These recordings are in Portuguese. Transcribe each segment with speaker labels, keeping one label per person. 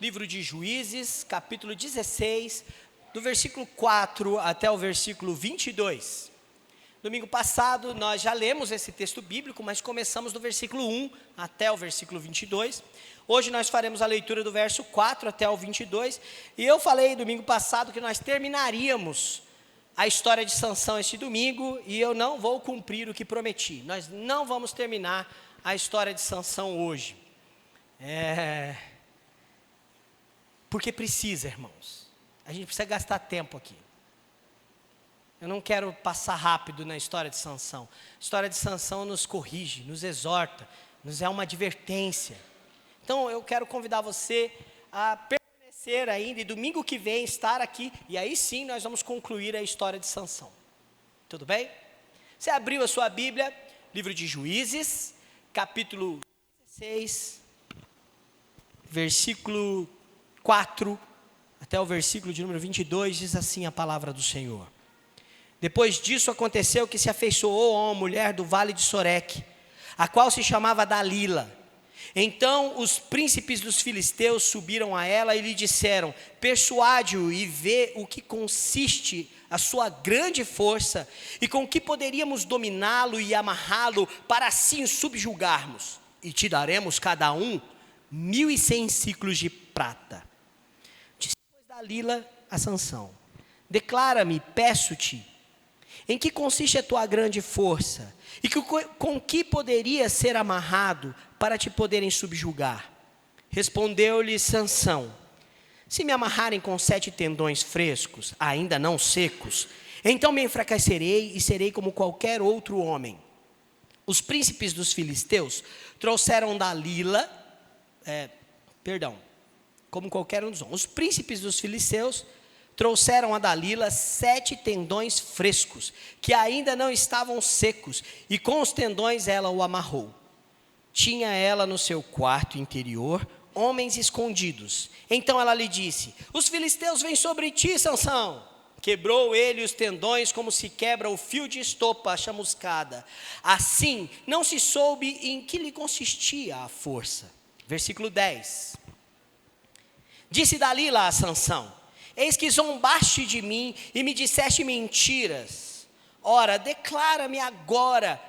Speaker 1: livro de Juízes, capítulo 16, do versículo 4 até o versículo 22. Domingo passado nós já lemos esse texto bíblico, mas começamos do versículo 1 até o versículo 22. Hoje nós faremos a leitura do verso 4 até o 22. E eu falei domingo passado que nós terminaríamos a história de Sansão este domingo, e eu não vou cumprir o que prometi. Nós não vamos terminar a história de Sansão hoje. Porque precisa, irmãos. A gente precisa gastar tempo aqui. Eu não quero passar rápido na história de Sansão. A história de Sansão nos corrige, nos exorta, nos é uma advertência. Então eu quero convidar você a permanecer ainda e domingo que vem estar aqui. E aí sim nós vamos concluir a história de Sansão. Tudo bem? Você abriu a sua Bíblia, livro de Juízes, capítulo 16, versículo 4 até o versículo de número 22, diz assim a palavra do Senhor. Depois disso aconteceu que se afeiçoou a uma mulher do vale de Soreque, a qual se chamava Dalila. Então os príncipes dos filisteus subiram a ela e lhe disseram: persuade-o e vê o que consiste a sua grande força, e com que poderíamos dominá-lo e amarrá-lo, para assim subjugarmos, e te daremos cada um 1.100 ciclos de prata. Disse depois Dalila a Sansão: declara-me, peço-te, em que consiste a tua grande força, e com que poderia ser amarrado para te poderem subjugar? Respondeu-lhe Sansão: se me amarrarem com 7 tendões frescos, ainda não secos, então me enfraquecerei e serei como qualquer outro homem. Os príncipes dos filisteus trouxeram Dalila, como qualquer um dos homens. Os príncipes dos filisteus trouxeram a Dalila 7 tendões frescos, que ainda não estavam secos, e com os tendões ela o amarrou. Tinha ela no seu quarto interior homens escondidos. Então ela lhe disse: os filisteus vêm sobre ti, Sansão. Quebrou ele os tendões como se quebra o fio de estopa chamuscada. Assim não se soube em que lhe consistia a força. Versículo 10. Disse Dalila a Sansão: eis que zombaste de mim e me disseste mentiras. Ora, declara-me agora,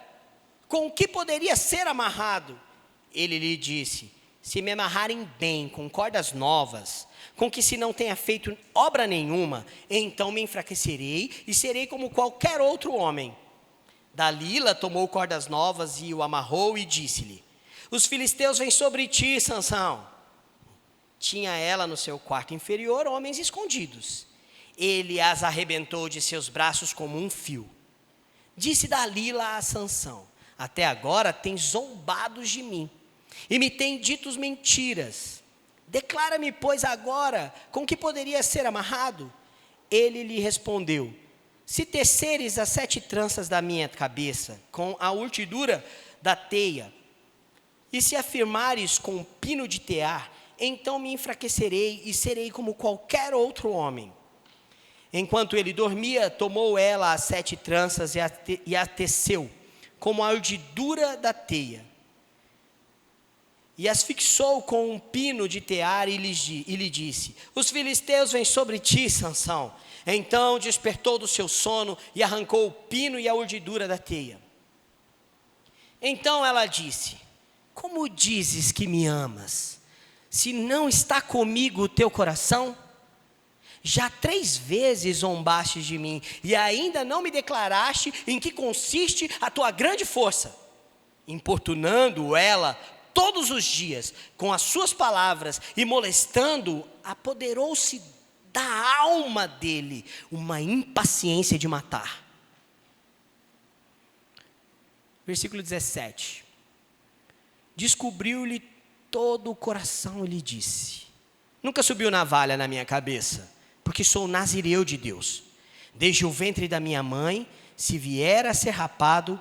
Speaker 1: com que poderia ser amarrado? Ele lhe disse: se me amarrarem bem com cordas novas, com que se não tenha feito obra nenhuma, então me enfraquecerei e serei como qualquer outro homem. Dalila tomou cordas novas e o amarrou e disse-lhe: os filisteus vêm sobre ti, Sansão. Tinha ela no seu quarto inferior homens escondidos. Ele as arrebentou de seus braços como um fio. Disse Dalila a Sansão: até agora tens zombado de mim e me tem dito mentiras. Declara-me, pois, agora, com que poderia ser amarrado? Ele lhe respondeu: se teceres as 7 tranças da minha cabeça com a urdidura da teia, e se afirmares com um pino de tear, então me enfraquecerei e serei como qualquer outro homem. Enquanto ele dormia, tomou ela as 7 tranças e a teceu, como a urdidura da teia, e as fixou com um pino de tear e lhe disse: os filisteus vêm sobre ti, Sansão. Então despertou do seu sono e arrancou o pino e a urdidura da teia. Então ela disse: como dizes que me amas, se não está comigo o teu coração? Já 3 vezes zombaste de mim, e ainda não me declaraste em que consiste a tua grande força. Importunando ela todos os dias com as suas palavras e molestando-o, apoderou-se da alma dele uma impaciência de matar. Versículo 17. Descobriu-lhe todo o coração e lhe disse: nunca subiu navalha na minha cabeça, porque sou nazireu de Deus. Desde o ventre da minha mãe, se vier a ser rapado,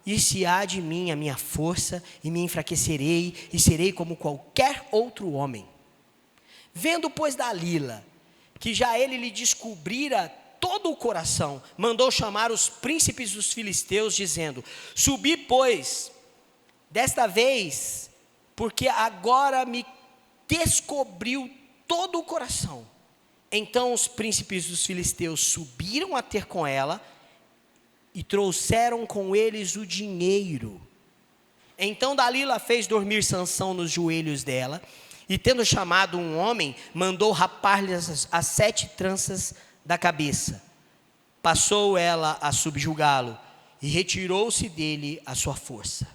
Speaker 1: ir-se-á de mim a minha força, e me enfraquecerei, e serei como qualquer outro homem. Vendo, pois, Dalila, que já ele lhe descobrira todo o coração, mandou chamar os príncipes dos filisteus, dizendo: subi, pois, desta vez, porque agora me descobriu todo o coração. Então os príncipes dos filisteus subiram a ter com ela e trouxeram com eles o dinheiro. Então Dalila fez dormir Sansão nos joelhos dela, e tendo chamado um homem, mandou rapar-lhe as 7 tranças da cabeça. Passou ela a subjugá-lo, e retirou-se dele a sua força.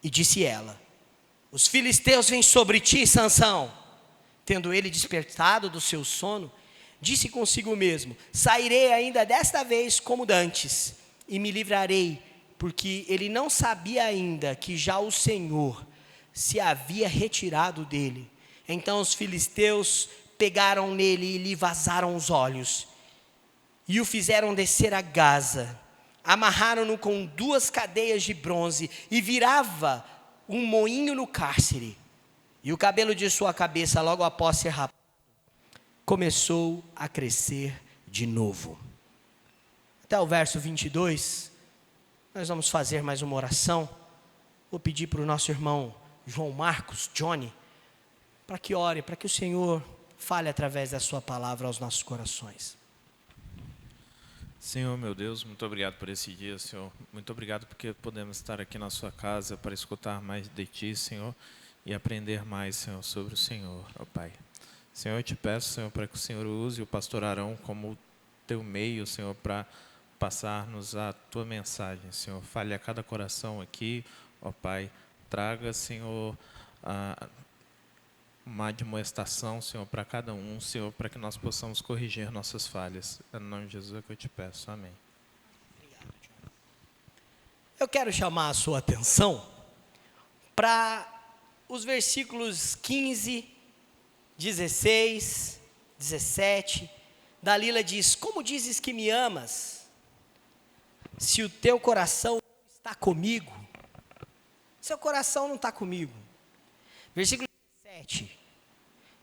Speaker 1: E disse ela: os filisteus vêm sobre ti, Sansão. Tendo ele despertado do seu sono, disse consigo mesmo: sairei ainda desta vez como dantes, e me livrarei, porque ele não sabia ainda que já o Senhor se havia retirado dele. Então os filisteus pegaram nele e lhe vazaram os olhos, e o fizeram descer a Gaza. Amarraram-no com 2 cadeias de bronze, e virava um moinho no cárcere. E o cabelo de sua cabeça, logo após ser rapado, começou a crescer de novo. Até o verso 22, nós vamos fazer mais uma oração. Vou pedir para o nosso irmão João Marcos, Johnny, para que ore, para que o Senhor fale através da sua palavra aos nossos corações.
Speaker 2: Senhor, meu Deus, muito obrigado por esse dia, Senhor. Muito obrigado porque podemos estar aqui na sua casa para escutar mais de Ti, Senhor, e aprender mais, Senhor, sobre o Senhor, ó Pai. Senhor, eu te peço, Senhor, para que o Senhor use o pastor Arão como Teu meio, Senhor, para passar-nos a Tua mensagem, Senhor. Fale a cada coração aqui, ó Pai. Traga, Senhor, uma admoestação, Senhor, para cada um, Senhor, para que nós possamos corrigir nossas falhas. É no nome de Jesus que eu te peço. Amém.
Speaker 1: Eu quero chamar a sua atenção para os versículos 15, 16, 17. Dalila diz: como dizes que me amas, se o teu coração não está comigo? Seu coração não está comigo. Versículo 17.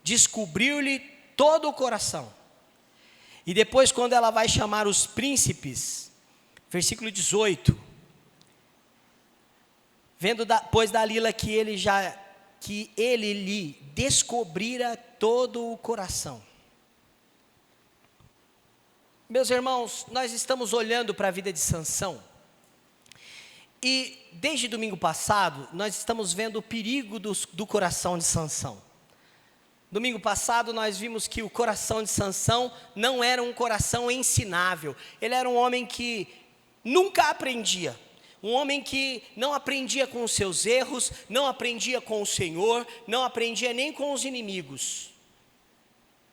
Speaker 1: Descobriu-lhe todo o coração. E depois, quando ela vai chamar os príncipes, versículo 18. Vendo, pois, Dalila que ele lhe descobrira todo o coração. Meus irmãos, nós estamos olhando para a vida de Sansão. E desde domingo passado, nós estamos vendo o perigo do coração de Sansão. Domingo passado nós vimos que o coração de Sansão não era um coração ensinável. Ele era um homem que nunca aprendia. Um homem que não aprendia com os seus erros, não aprendia com o Senhor, não aprendia nem com os inimigos.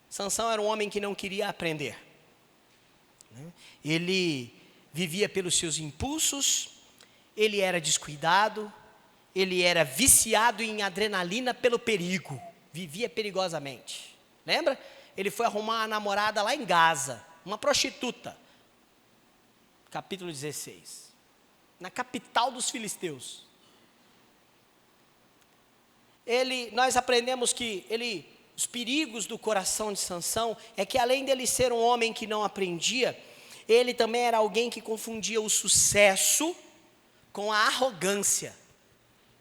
Speaker 1: Sansão era um homem que não queria aprender. Ele vivia pelos seus impulsos, ele era descuidado, ele era viciado em adrenalina pelo perigo, vivia perigosamente. Lembra? Ele foi arrumar uma namorada lá em Gaza, uma prostituta. Capítulo 16. Na capital dos filisteus. Nós aprendemos que os perigos do coração de Sansão é que, além dele ser um homem que não aprendia, ele também era alguém que confundia o sucesso com a arrogância.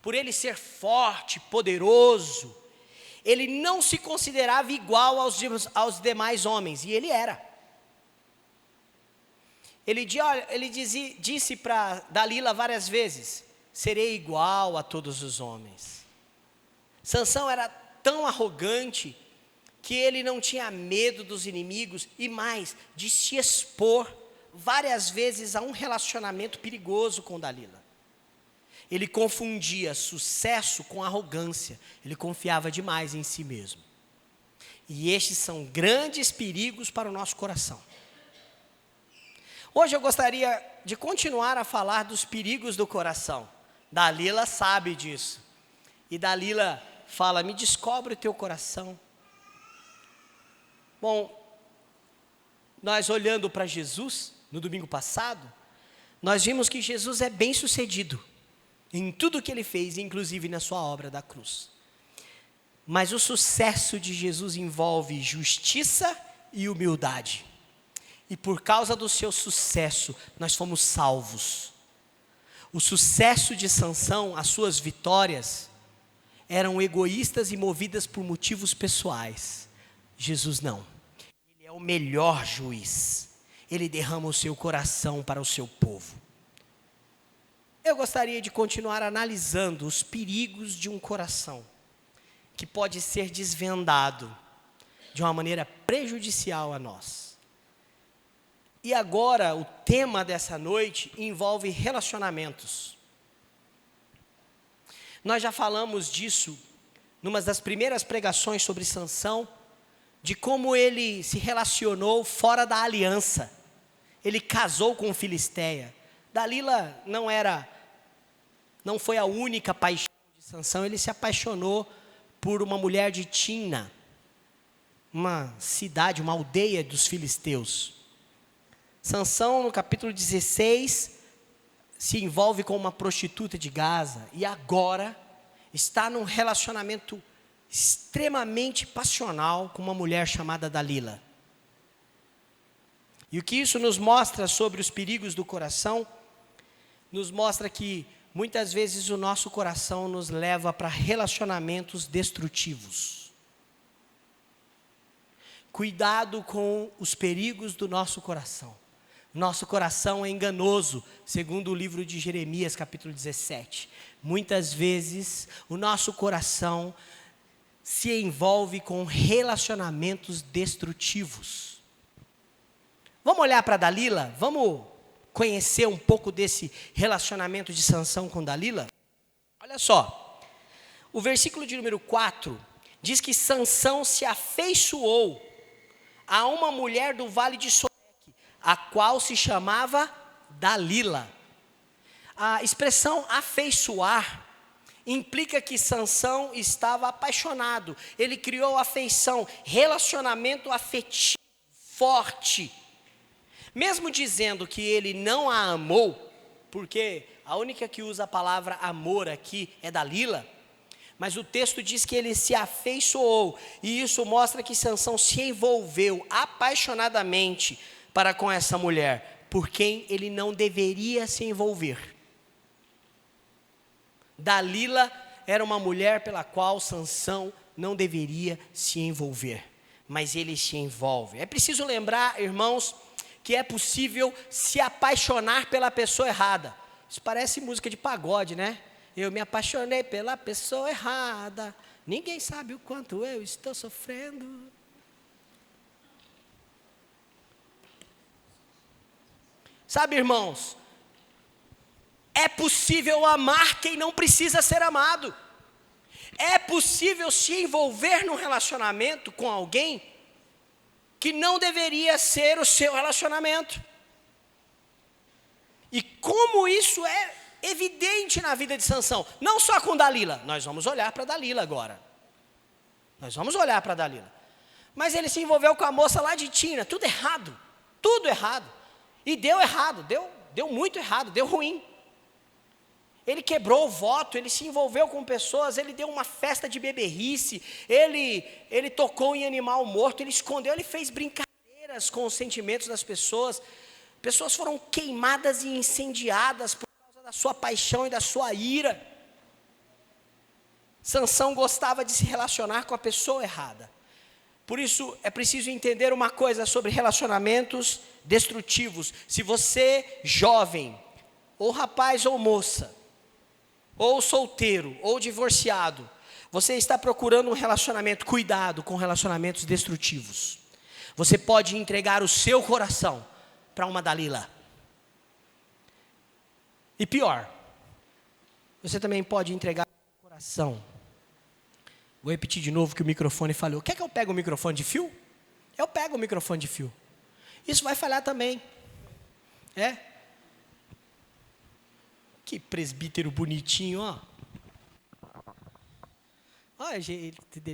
Speaker 1: Por ele ser forte, poderoso, ele não se considerava igual aos demais homens, e ele era. Ele disse para Dalila várias vezes: serei igual a todos os homens. Sansão era tão arrogante que ele não tinha medo dos inimigos e mais, de se expor várias vezes a um relacionamento perigoso com Dalila. Ele confundia sucesso com arrogância, ele confiava demais em si mesmo. E estes são grandes perigos para o nosso coração. Hoje eu gostaria de continuar a falar dos perigos do coração. Dalila sabe disso. E Dalila fala: me descobre o teu coração. Bom, nós olhando para Jesus, no domingo passado, nós vimos que Jesus é bem sucedido em tudo que ele fez, inclusive na sua obra da cruz. Mas o sucesso de Jesus envolve justiça e humildade. E por causa do seu sucesso, nós fomos salvos. O sucesso de Sansão, as suas vitórias, eram egoístas e movidas por motivos pessoais. Jesus não. Ele é o melhor juiz. Ele derrama o seu coração para o seu povo. Eu gostaria de continuar analisando os perigos de um coração que pode ser desvendado de uma maneira prejudicial a nós. E agora, o tema dessa noite envolve relacionamentos. Nós já falamos disso numa das primeiras pregações sobre Sansão, de como ele se relacionou fora da aliança. Ele casou com Filisteia. Dalila não foi a única paixão de Sansão, ele se apaixonou por uma mulher de Timna, uma cidade, uma aldeia dos filisteus. Sansão, no capítulo 16, se envolve com uma prostituta de Gaza e agora está num relacionamento extremamente passional com uma mulher chamada Dalila. E o que isso nos mostra sobre os perigos do coração? Nos mostra que muitas vezes o nosso coração nos leva para relacionamentos destrutivos. Cuidado com os perigos do nosso coração. Nosso coração é enganoso, segundo o livro de Jeremias, capítulo 17. Muitas vezes o nosso coração se envolve com relacionamentos destrutivos. Vamos olhar para Dalila? Vamos conhecer um pouco desse relacionamento de Sansão com Dalila? Olha só, o versículo de número 4 diz que Sansão se afeiçoou a uma mulher do vale de Soreque, a qual se chamava Dalila. A expressão afeiçoar implica que Sansão estava apaixonado. Ele criou afeição, relacionamento afetivo, forte. Mesmo dizendo que ele não a amou, porque a única que usa a palavra amor aqui é Dalila, mas o texto diz que ele se afeiçoou, e isso mostra que Sansão se envolveu apaixonadamente para com essa mulher, por quem ele não deveria se envolver. Dalila era uma mulher pela qual Sansão não deveria se envolver, mas ele se envolve. É preciso lembrar, irmãos, que é possível se apaixonar pela pessoa errada. Isso parece música de pagode, né? Eu me apaixonei pela pessoa errada, ninguém sabe o quanto eu estou sofrendo. Sabe, irmãos, é possível amar quem não precisa ser amado. É possível se envolver num relacionamento com alguém que não deveria ser o seu relacionamento. E como isso é evidente na vida de Sansão, não só com Dalila. Nós vamos olhar para Dalila agora. Nós vamos olhar para Dalila. Mas ele se envolveu com a moça lá de Timna, tudo errado. Tudo errado. E deu errado, deu muito errado, deu ruim. Ele quebrou o voto, ele se envolveu com pessoas, ele deu uma festa de beberrice, ele tocou em animal morto, ele escondeu, ele fez brincadeiras com os sentimentos das pessoas. Pessoas foram queimadas e incendiadas por causa da sua paixão e da sua ira. Sansão gostava de se relacionar com a pessoa errada. Por isso é preciso entender uma coisa sobre relacionamentos destrutivos. Se você, jovem, ou rapaz ou moça, ou solteiro, ou divorciado, você está procurando um relacionamento, cuidado com relacionamentos destrutivos. Você pode entregar o seu coração para uma Dalila. E pior, você também pode entregar o coração. Vou repetir de novo que o microfone falhou. Quer que eu pegue o microfone de fio? Eu pego o microfone de fio. Isso vai falhar também. É? Que presbítero bonitinho, ó. Olha,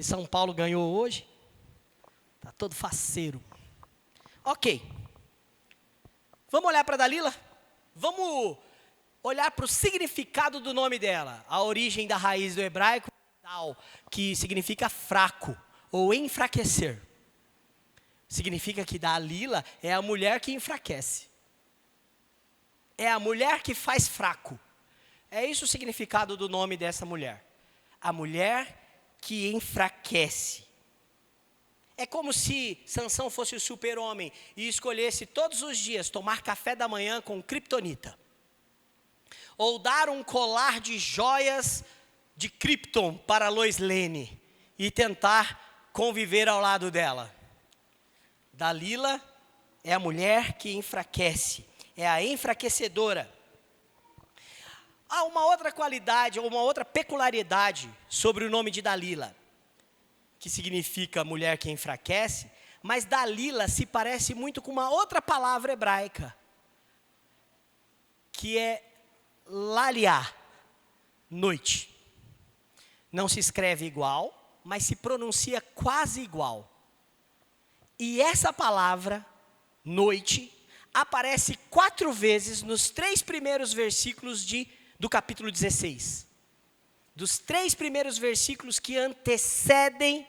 Speaker 1: São Paulo ganhou hoje. Tá todo faceiro. Ok. Vamos olhar para Dalila? Vamos olhar para o significado do nome dela. A origem da raiz do hebraico, que significa fraco ou enfraquecer. Significa que Dalila é a mulher que enfraquece. É a mulher que faz fraco. É isso o significado do nome dessa mulher. a mulher que enfraquece. É como se Sansão fosse o super-homem e escolhesse todos os dias tomar café da manhã com criptonita. Ou dar um colar de joias de Krypton para Lois Lane e tentar conviver ao lado dela. Dalila é a mulher que enfraquece, é a enfraquecedora. Há uma outra qualidade, ou uma outra peculiaridade sobre o nome de Dalila, que significa mulher que enfraquece, mas Dalila se parece muito com uma outra palavra hebraica, que é Laliá, noite. Não se escreve igual, mas se pronuncia quase igual. E essa palavra, noite, aparece 4 vezes nos 3 primeiros versículos do capítulo 16. Dos 3 primeiros versículos que antecedem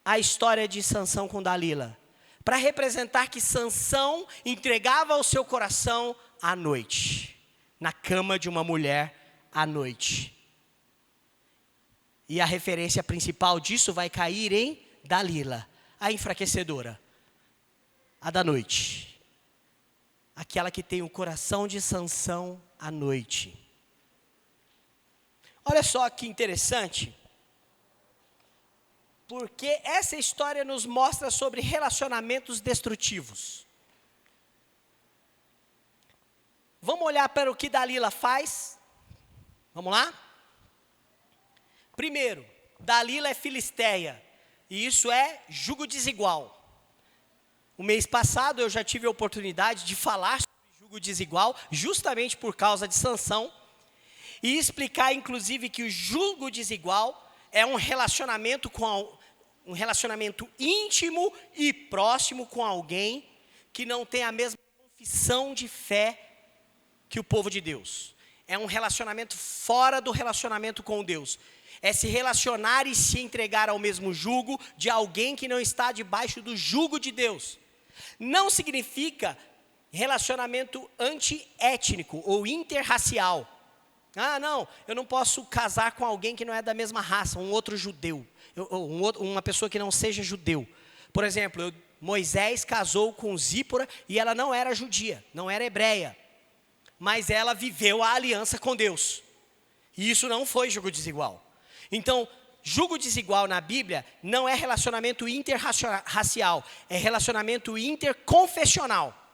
Speaker 1: a história de Sansão com Dalila. Para representar que Sansão entregava o seu coração à noite. Na cama de uma mulher à noite. E a referência principal disso vai cair em Dalila, a enfraquecedora, a da noite. Aquela que tem o coração de Sansão à noite. Olha só que interessante, porque essa história nos mostra sobre relacionamentos destrutivos. Vamos olhar para o que Dalila faz? Vamos lá? Primeiro, Dalila é filisteia, e isso é jugo desigual. O mês passado eu já tive a oportunidade de falar sobre jugo desigual, justamente por causa de Sansão, e explicar inclusive que o jugo desigual é um relacionamento um relacionamento íntimo e próximo com alguém que não tem a mesma confissão de fé que o povo de Deus. É um relacionamento fora do relacionamento com Deus. É se relacionar e se entregar ao mesmo jugo de alguém que não está debaixo do jugo de Deus. Não significa relacionamento antiétnico ou interracial. Ah, não, eu não posso casar com alguém que não é da mesma raça, um outro judeu, uma pessoa que não seja judeu. Por exemplo, Moisés casou com Zípora e ela não era judia, não era hebreia, mas ela viveu a aliança com Deus. E isso não foi jugo desigual. Então, jugo desigual na Bíblia não é relacionamento interracial, é relacionamento interconfessional.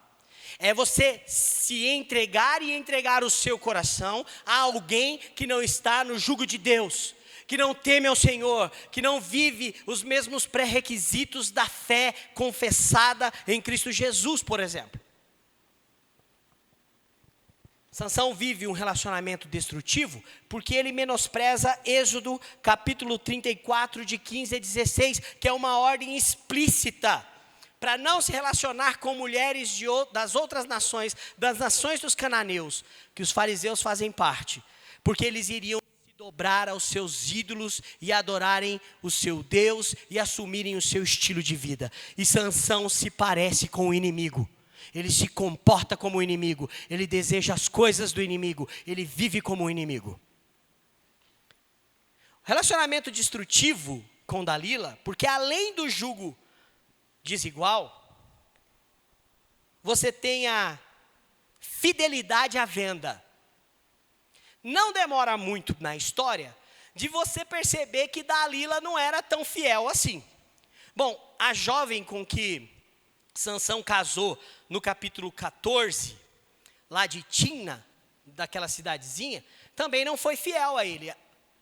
Speaker 1: É você se entregar e entregar o seu coração a alguém que não está no jugo de Deus, que não teme ao Senhor, que não vive os mesmos pré-requisitos da fé confessada em Cristo Jesus, por exemplo. Sansão vive um relacionamento destrutivo porque ele menospreza Êxodo capítulo 34 de 15 a 16, que é uma ordem explícita para não se relacionar com mulheres das outras nações, das nações dos cananeus, que os fariseus fazem parte, porque eles iriam se dobrar aos seus ídolos e adorarem o seu Deus e assumirem o seu estilo de vida. E Sansão se parece com o inimigo. Ele se comporta como o inimigo, ele deseja as coisas do inimigo, ele vive como o inimigo. Relacionamento destrutivo com Dalila, porque além do jugo desigual, você tem a fidelidade à venda. Não demora muito na história de você perceber que Dalila não era tão fiel assim. Bom, a jovem com que Sansão casou no capítulo 14, lá de Timna, daquela cidadezinha, também não foi fiel a ele.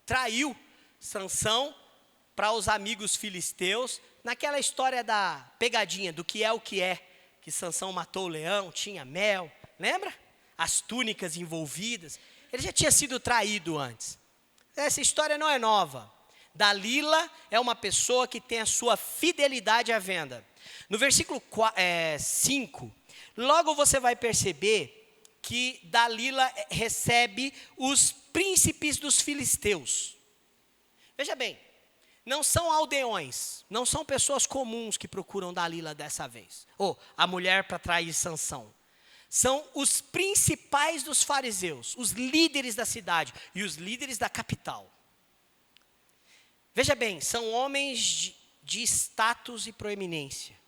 Speaker 1: Traiu Sansão para os amigos filisteus, naquela história da pegadinha, do que é o que Sansão matou o leão, tinha mel, lembra? As túnicas envolvidas. Ele já tinha sido traído antes. Essa história não é nova. Dalila é uma pessoa que tem a sua fidelidade à venda. No versículo 5, logo você vai perceber que Dalila recebe os príncipes dos filisteus. Veja bem, não são aldeões, não são pessoas comuns que procuram Dalila dessa vez. Ou a mulher para trair Sansão. São os principais dos fariseus, os líderes da cidade e os líderes da capital. Veja bem, são homens de status e proeminência.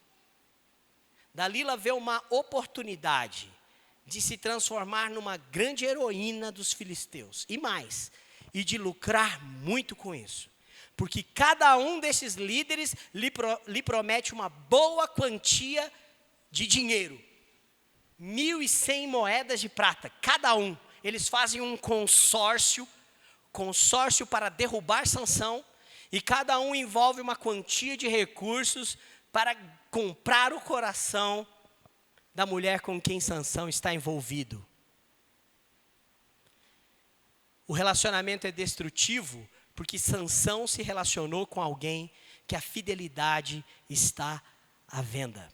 Speaker 1: Dalila vê uma oportunidade de se transformar numa grande heroína dos filisteus. E mais, e de lucrar muito com isso. Porque cada um desses líderes lhe promete uma boa quantia de dinheiro. 1.100 moedas de prata, cada um. Eles fazem um consórcio para derrubar Sansão. E cada um envolve uma quantia de recursos para comprar o coração da mulher com quem Sansão está envolvido. O relacionamento é destrutivo porque Sansão se relacionou com alguém que a fidelidade está à venda.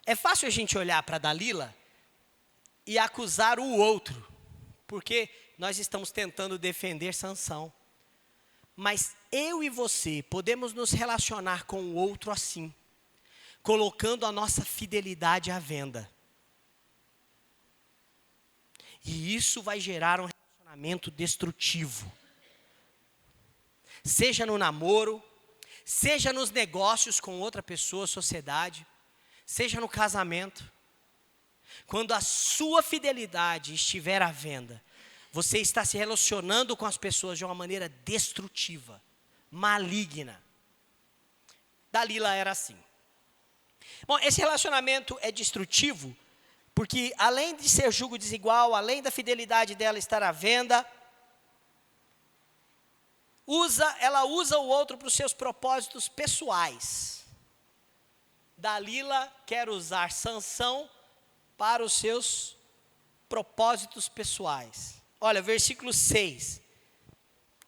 Speaker 1: É fácil a gente olhar para Dalila e acusar o outro, porque nós estamos tentando defender Sansão. Mas eu e você podemos nos relacionar com o outro assim, colocando a nossa fidelidade à venda. E isso vai gerar um relacionamento destrutivo. Seja no namoro, seja nos negócios com outra pessoa, sociedade, seja no casamento. Quando a sua fidelidade estiver à venda, você está se relacionando com as pessoas de uma maneira destrutiva, maligna. Dalila era assim. Bom, esse relacionamento é destrutivo, porque além de ser jugo desigual, além da fidelidade dela estar à venda, ela usa o outro para os seus propósitos pessoais. Dalila quer usar Sansão para os seus propósitos pessoais. Olha, versículo 6,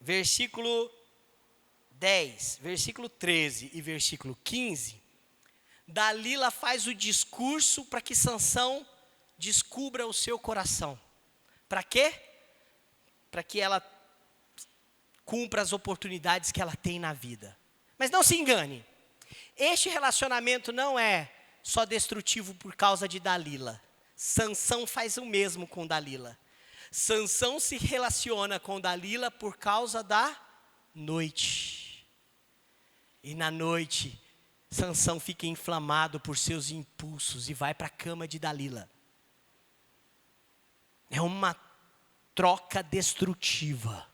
Speaker 1: versículo 10, versículo 13 e versículo 15, Dalila faz o discurso para que Sansão descubra o seu coração. Para quê? Para que ela cumpra as oportunidades que ela tem na vida. Mas não se engane, este relacionamento não é só destrutivo por causa de Dalila. Sansão faz o mesmo com Dalila. Sansão se relaciona com Dalila por causa da noite. E na noite, Sansão fica inflamado por seus impulsos e vai para a cama de Dalila. É uma troca destrutiva.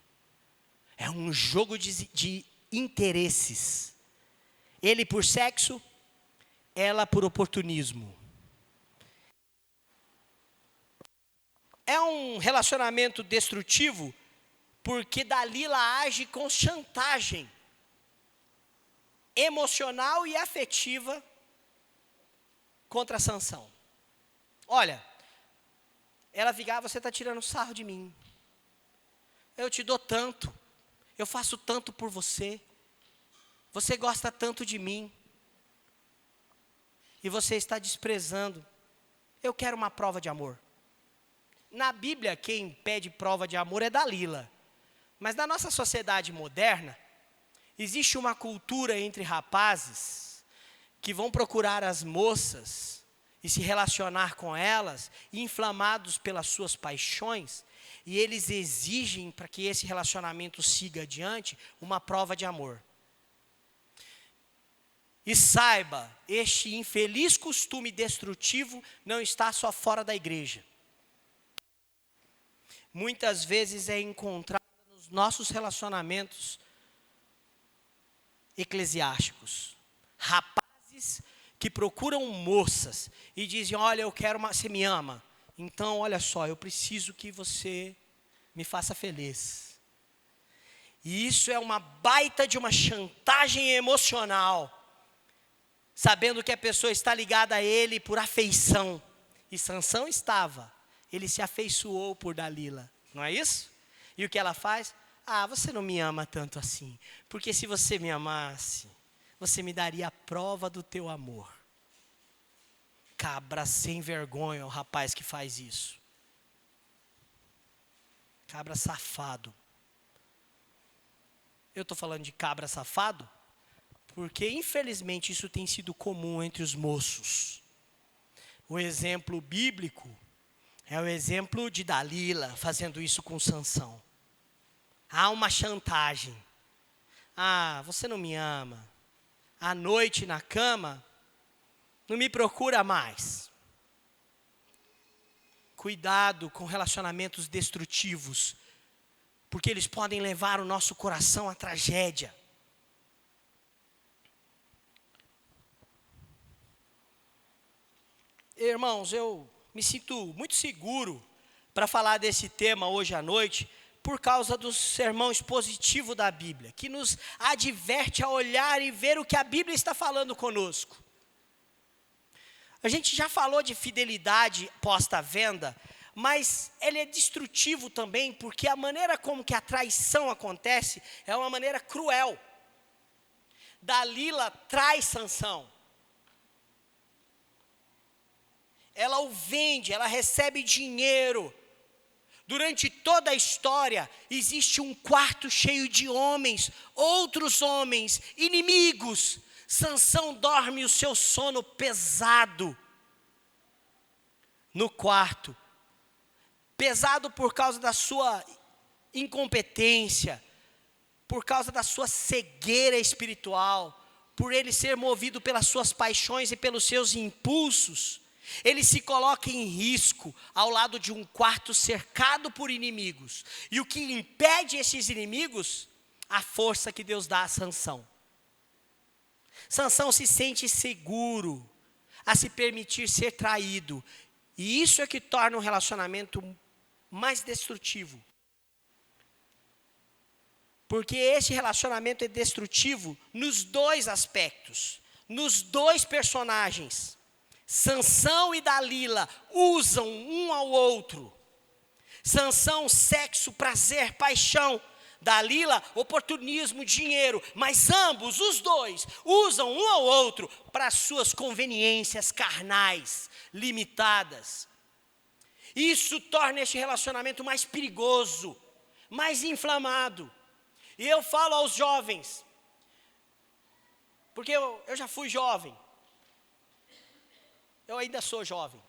Speaker 1: É um jogo de interesses. Ele por sexo, ela por oportunismo. É um relacionamento destrutivo porque Dalila age com chantagem emocional e afetiva contra Sansão. Olha, ela fica, você está tirando sarro de mim. Eu te dou tanto, eu faço tanto por você. Você gosta tanto de mim. E você está desprezando. Eu quero uma prova de amor. Na Bíblia, quem pede prova de amor é Dalila. Mas na nossa sociedade moderna, existe uma cultura entre rapazes que vão procurar as moças e se relacionar com elas, inflamados pelas suas paixões, e eles exigem, para que esse relacionamento siga adiante, uma prova de amor. E saiba, este infeliz costume destrutivo não está só fora da igreja. Muitas vezes é encontrado nos nossos relacionamentos eclesiásticos. Rapazes que procuram moças e dizem, olha, você me ama. Então, olha só, eu preciso que você me faça feliz. E isso é uma baita de uma chantagem emocional. Sabendo que a pessoa está ligada a ele por afeição. E Sansão estava. Ele se afeiçoou por Dalila, não é isso? E o que ela faz? Você não me ama tanto assim. Porque se você me amasse, você me daria a prova do teu amor. Cabra sem vergonha o rapaz que faz isso. Cabra safado. Eu estou falando de cabra safado, porque infelizmente isso tem sido comum entre os moços. O exemplo bíblico é o exemplo de Dalila fazendo isso com Sansão. Há uma chantagem. Ah, você não me ama. À noite na cama, não me procura mais. Cuidado com relacionamentos destrutivos, porque eles podem levar o nosso coração à tragédia. Irmãos, eu me sinto muito seguro para falar desse tema hoje à noite, por causa do sermão expositivo da Bíblia, que nos adverte a olhar e ver o que a Bíblia está falando conosco. A gente já falou de fidelidade posta à venda, mas ele é destrutivo também, porque a maneira como que a traição acontece é uma maneira cruel. Dalila trai Sansão. Ela o vende, ela recebe dinheiro. Durante toda a história, existe um quarto cheio de homens, outros homens, inimigos. Sansão dorme o seu sono pesado no quarto. Pesado por causa da sua incompetência, por causa da sua cegueira espiritual, por ele ser movido pelas suas paixões e pelos seus impulsos. Ele se coloca em risco ao lado de um quarto cercado por inimigos. E o que impede esses inimigos? A força que Deus dá a Sansão. Sansão se sente seguro a se permitir ser traído. E isso é que torna um relacionamento mais destrutivo. Porque esse relacionamento é destrutivo nos dois aspectos, nos dois personagens. Sansão e Dalila usam um ao outro. Sansão, sexo, prazer, paixão. Dalila, oportunismo, dinheiro. Mas ambos, os dois, usam um ao outro para suas conveniências carnais, limitadas. Isso torna este relacionamento mais perigoso, mais inflamado. E eu falo aos jovens, porque eu já fui jovem. Eu ainda sou jovem.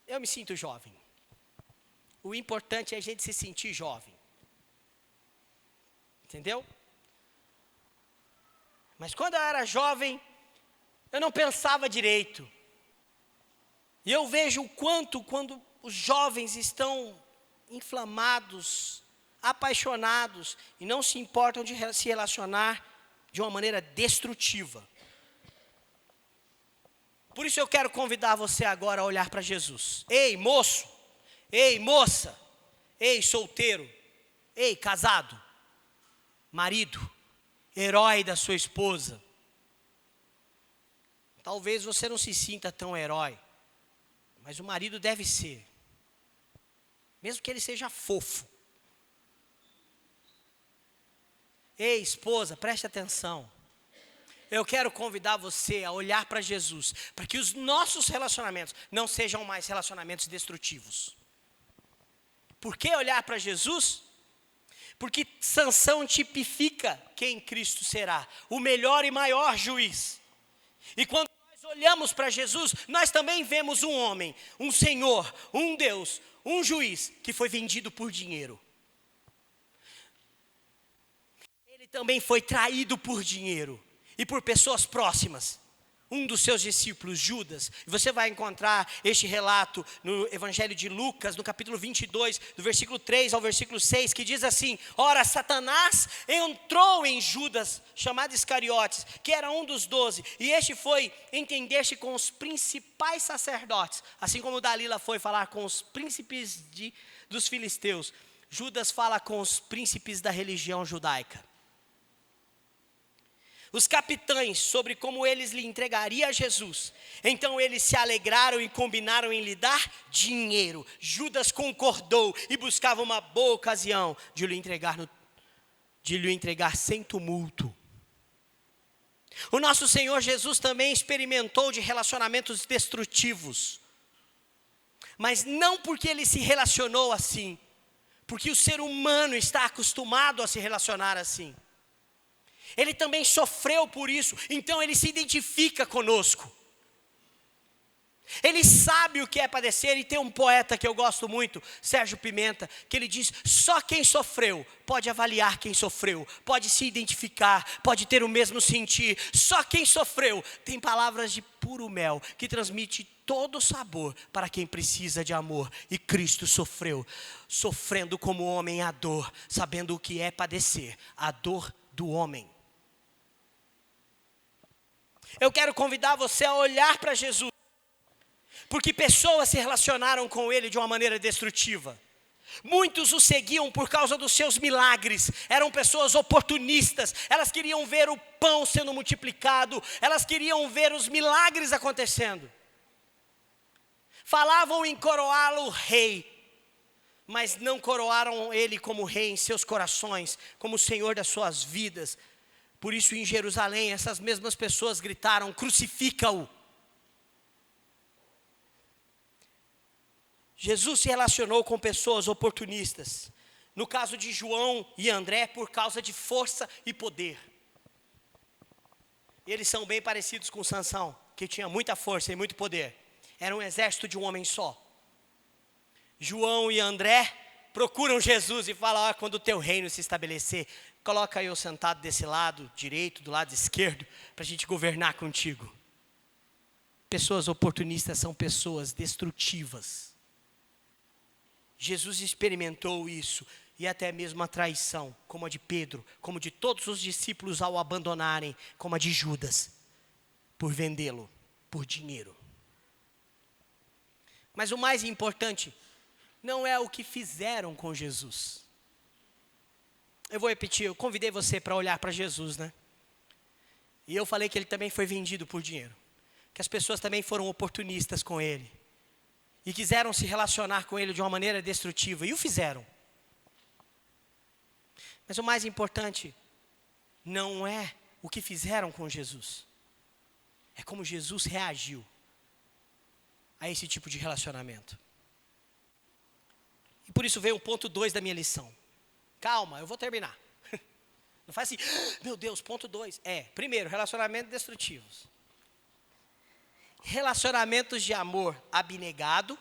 Speaker 1: Eu me sinto jovem. O importante é a gente se sentir jovem. Entendeu? Mas quando eu era jovem, eu não pensava direito. E eu vejo o quanto, quando os jovens estão inflamados, apaixonados, e não se importam de se relacionar de uma maneira destrutiva. Por isso eu quero convidar você agora a olhar para Jesus. Ei, moço. Ei, moça. Ei, solteiro. Ei, casado. Marido. Herói da sua esposa. Talvez você não se sinta tão herói, mas o marido deve ser. Mesmo que ele seja fofo. Ei, esposa, preste atenção. Eu quero convidar você a olhar para Jesus, para que os nossos relacionamentos não sejam mais relacionamentos destrutivos. Por que olhar para Jesus? Porque Sansão tipifica quem Cristo será, o melhor e maior juiz. E quando nós olhamos para Jesus, nós também vemos um homem, um Senhor, um Deus, um juiz que foi vendido por dinheiro. Ele também foi traído por dinheiro. E por pessoas próximas, um dos seus discípulos, Judas. E você vai encontrar este relato no Evangelho de Lucas, no capítulo 22, do versículo 3 ao versículo 6, que diz assim: ora, Satanás entrou em Judas, chamado Iscariotes, que era um dos 12, e este foi entender-se com os principais sacerdotes, assim como Dalila foi falar com os príncipes dos filisteus. Judas fala com os príncipes da religião judaica. Os capitães, sobre como eles lhe entregariam a Jesus. Então eles se alegraram e combinaram em lhe dar dinheiro. Judas concordou e buscava uma boa ocasião de lhe entregar sem tumulto. O nosso Senhor Jesus também experimentou de relacionamentos destrutivos. Mas não porque ele se relacionou assim, porque o ser humano está acostumado a se relacionar assim. Ele também sofreu por isso, então ele se identifica conosco. Ele sabe o que é padecer, e tem um poeta que eu gosto muito, Sérgio Pimenta, que ele diz: só quem sofreu pode avaliar quem sofreu, pode se identificar, pode ter o mesmo sentir. Só quem sofreu tem palavras de puro mel, que transmite todo o sabor para quem precisa de amor. E Cristo sofreu, sofrendo como homem a dor, sabendo o que é padecer, a dor do homem. Eu quero convidar você a olhar para Jesus, porque pessoas se relacionaram com ele de uma maneira destrutiva. Muitos o seguiam por causa dos seus milagres. Eram pessoas oportunistas. Elas queriam ver o pão sendo multiplicado. Elas queriam ver os milagres acontecendo. Falavam em coroá-lo rei, mas não coroaram ele como rei em seus corações, como Senhor das suas vidas. Por isso, em Jerusalém, essas mesmas pessoas gritaram: crucifica-o. Jesus se relacionou com pessoas oportunistas. No caso de João e André, por causa de força e poder. Eles são bem parecidos com Sansão, que tinha muita força e muito poder. Era um exército de um homem só. João e André procuram Jesus e falam: quando o teu reino se estabelecer, coloca eu sentado desse lado direito, do lado esquerdo, para a gente governar contigo. Pessoas oportunistas são pessoas destrutivas. Jesus experimentou isso, e até mesmo a traição, como a de Pedro, como de todos os discípulos ao abandonarem, como a de Judas, por vendê-lo por dinheiro. Mas o mais importante não é o que fizeram com Jesus. Eu vou repetir, eu convidei você para olhar para Jesus, né? E eu falei que ele também foi vendido por dinheiro. Que as pessoas também foram oportunistas com ele. E quiseram se relacionar com ele de uma maneira destrutiva. E o fizeram. Mas o mais importante não é o que fizeram com Jesus. É como Jesus reagiu a esse tipo de relacionamento. E por isso veio o ponto 2 da minha lição. Calma, eu vou terminar. Não faz assim: meu Deus, ponto 2. Primeiro, relacionamentos destrutivos. Relacionamentos de amor abnegado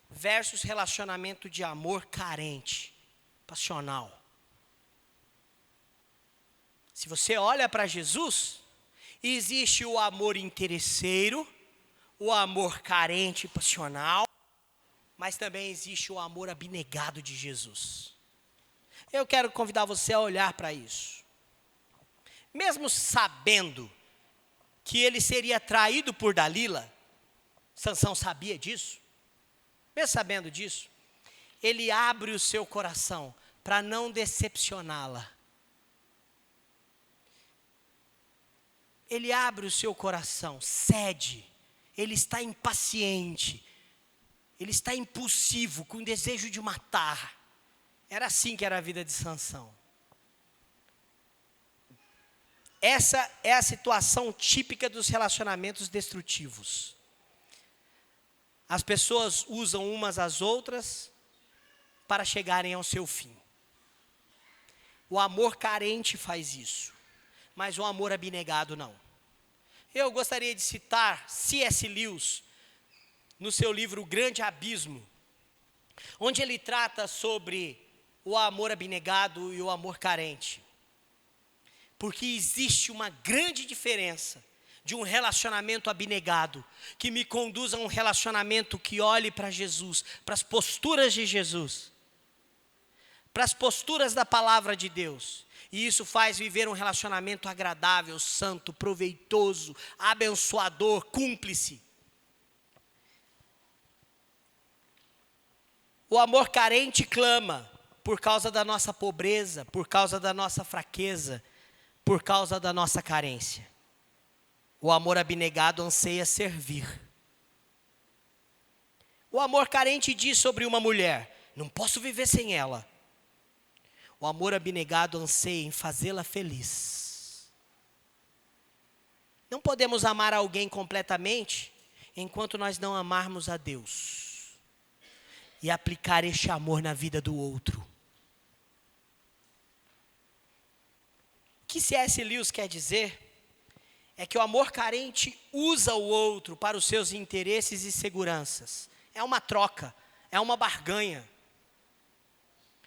Speaker 1: versus relacionamento de amor carente, passional. Se você olha para Jesus, existe o amor interesseiro, o amor carente, passional, mas também existe o amor abnegado de Jesus. Eu quero convidar você a olhar para isso. Mesmo sabendo que ele seria traído por Dalila, Sansão sabia disso, mesmo sabendo disso, ele abre o seu coração para não decepcioná-la. Ele abre o seu coração, cede, ele está impaciente, ele está impulsivo, com desejo de matar. Era assim que era a vida de Sansão. Essa é a situação típica dos relacionamentos destrutivos. As pessoas usam umas às outras para chegarem ao seu fim. O amor carente faz isso, mas o amor abnegado não. Eu gostaria de citar C.S. Lewis, no seu livro O Grande Abismo, onde ele trata sobre o amor abnegado e o amor carente. Porque existe uma grande diferença de um relacionamento abnegado, que me conduz a um relacionamento que olhe para Jesus, para as posturas de Jesus, para as posturas da palavra de Deus. E isso faz viver um relacionamento agradável, santo, proveitoso, abençoador, cúmplice. O amor carente clama por causa da nossa pobreza, por causa da nossa fraqueza, por causa da nossa carência. O amor abnegado anseia servir. O amor carente diz sobre uma mulher: não posso viver sem ela. O amor abnegado anseia em fazê-la feliz. Não podemos amar alguém completamente enquanto nós não amarmos a Deus e aplicar este amor na vida do outro. O que C.S. Lewis quer dizer é que o amor carente usa o outro para os seus interesses e seguranças. É uma troca, é uma barganha.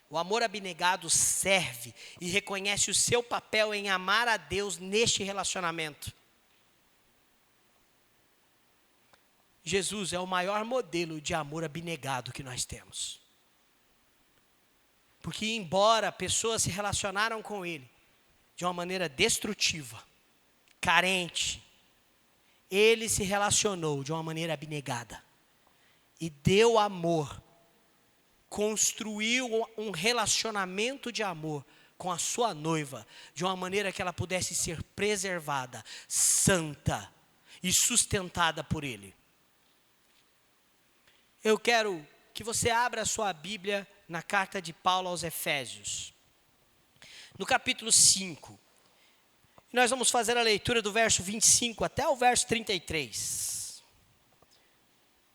Speaker 1: O amor abnegado serve e reconhece o seu papel em amar a Deus neste relacionamento. Jesus é o maior modelo de amor abnegado que nós temos. Porque embora pessoas se relacionaram com Ele de uma maneira destrutiva, carente, Ele se relacionou de uma maneira abnegada. E deu amor, construiu um relacionamento de amor com a sua noiva, de uma maneira que ela pudesse ser preservada, santa e sustentada por Ele. Eu quero que você abra a sua Bíblia na carta de Paulo aos Efésios, no capítulo 5. Nós vamos fazer a leitura do verso 25 até o verso 33.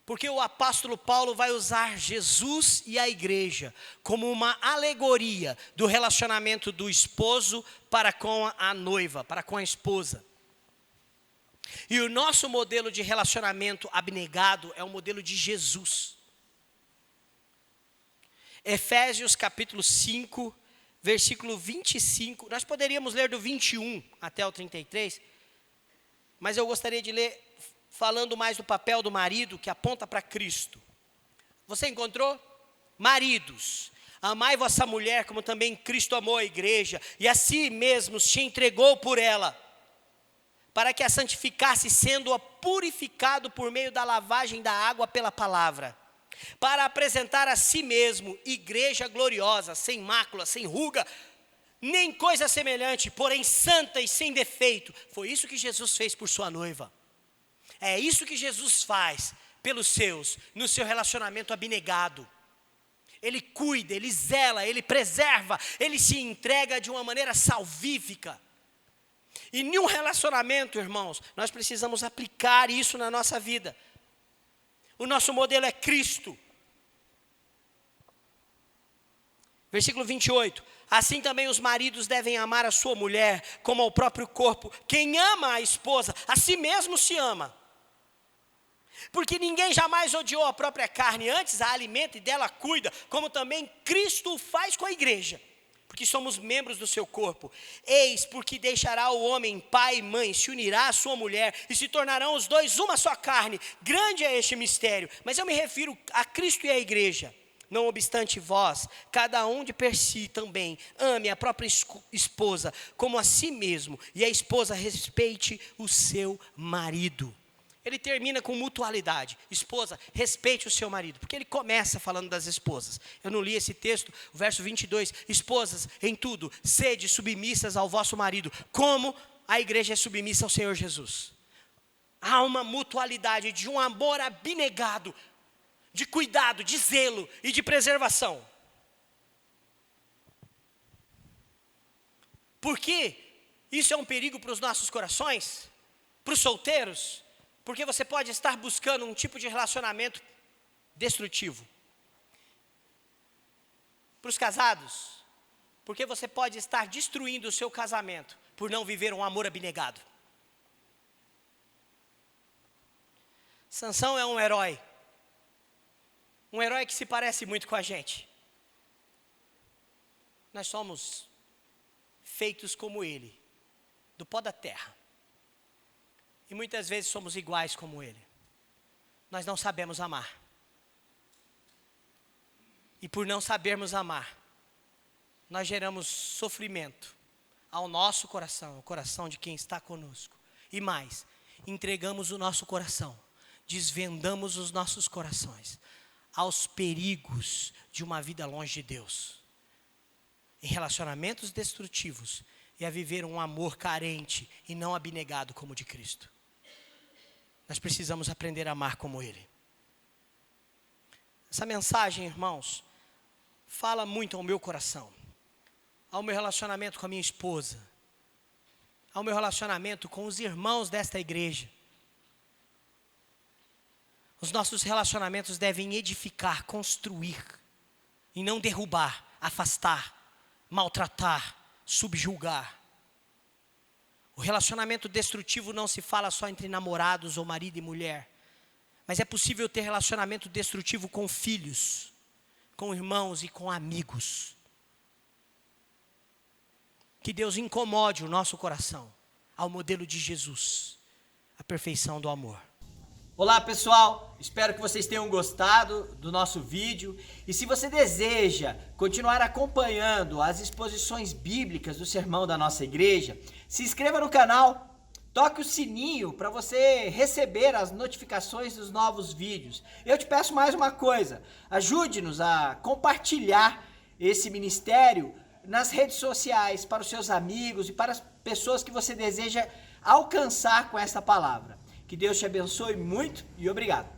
Speaker 1: Porque o apóstolo Paulo vai usar Jesus e a igreja como uma alegoria do relacionamento do esposo para com a noiva, para com a esposa. E o nosso modelo de relacionamento abnegado é o modelo de Jesus. Efésios capítulo 5, versículo 25. Nós poderíamos ler do 21 até o 33, mas eu gostaria de ler falando mais do papel do marido, que aponta para Cristo. Você encontrou? Maridos, amai vossa mulher como também Cristo amou a igreja e a si mesmo se entregou por ela, para que a santificasse, sendo-a purificado por meio da lavagem da água pela palavra, para apresentar a si mesmo igreja gloriosa, sem mácula, sem ruga, nem coisa semelhante, porém santa e sem defeito. Foi isso que Jesus fez por sua noiva. É isso que Jesus faz pelos seus, no seu relacionamento abnegado. Ele cuida, ele zela, ele preserva, ele se entrega de uma maneira salvífica. E em um relacionamento, irmãos, nós precisamos aplicar isso na nossa vida. O nosso modelo é Cristo. Versículo 28. Assim também os maridos devem amar a sua mulher como ao próprio corpo. Quem ama a esposa, a si mesmo se ama. Porque ninguém jamais odiou a própria carne, antes a alimenta e dela cuida, como também Cristo o faz com a igreja, porque somos membros do seu corpo. Eis porque deixará o homem pai e mãe, se unirá à sua mulher, e se tornarão os dois uma só carne. Grande é este mistério, mas eu me refiro a Cristo e à igreja. Não obstante vós, cada um de per si também, ame a própria esposa, como a si mesmo, e a esposa respeite o seu marido. Ele termina com mutualidade. Esposa, respeite o seu marido. Porque ele começa falando das esposas. Eu não li esse texto, o verso 22. Esposas, em tudo, sede submissas ao vosso marido, como a igreja é submissa ao Senhor Jesus. Há uma mutualidade de um amor abnegado, de cuidado, de zelo e de preservação. Por que isso é um perigo para os nossos corações? Para os solteiros? Porque você pode estar buscando um tipo de relacionamento destrutivo. Para os casados, porque você pode estar destruindo o seu casamento por não viver um amor abnegado. Sansão é um herói que se parece muito com a gente. Nós somos feitos como ele, do pó da terra. E muitas vezes somos iguais como ele. Nós não sabemos amar. E por não sabermos amar, nós geramos sofrimento ao nosso coração, ao coração de quem está conosco. E mais, entregamos o nosso coração, desvendamos os nossos corações aos perigos de uma vida longe de Deus, em relacionamentos destrutivos, e a viver um amor carente e não abnegado como o de Cristo. Nós precisamos aprender a amar como Ele. Essa mensagem, irmãos, fala muito ao meu coração, ao meu relacionamento com a minha esposa, ao meu relacionamento com os irmãos desta igreja. Os nossos relacionamentos devem edificar, construir, e não derrubar, afastar, maltratar, subjugar. O relacionamento destrutivo não se fala só entre namorados ou marido e mulher. Mas é possível ter relacionamento destrutivo com filhos, com irmãos e com amigos. Que Deus incomode o nosso coração ao modelo de Jesus, a perfeição do amor. Olá pessoal, espero que vocês tenham gostado do nosso vídeo. E se você deseja continuar acompanhando as exposições bíblicas do sermão da nossa igreja, se inscreva no canal, toque o sininho para você receber as notificações dos novos vídeos. Eu te peço mais uma coisa, ajude-nos a compartilhar esse ministério nas redes sociais para os seus amigos e para as pessoas que você deseja alcançar com essa palavra. Que Deus te abençoe muito e obrigado.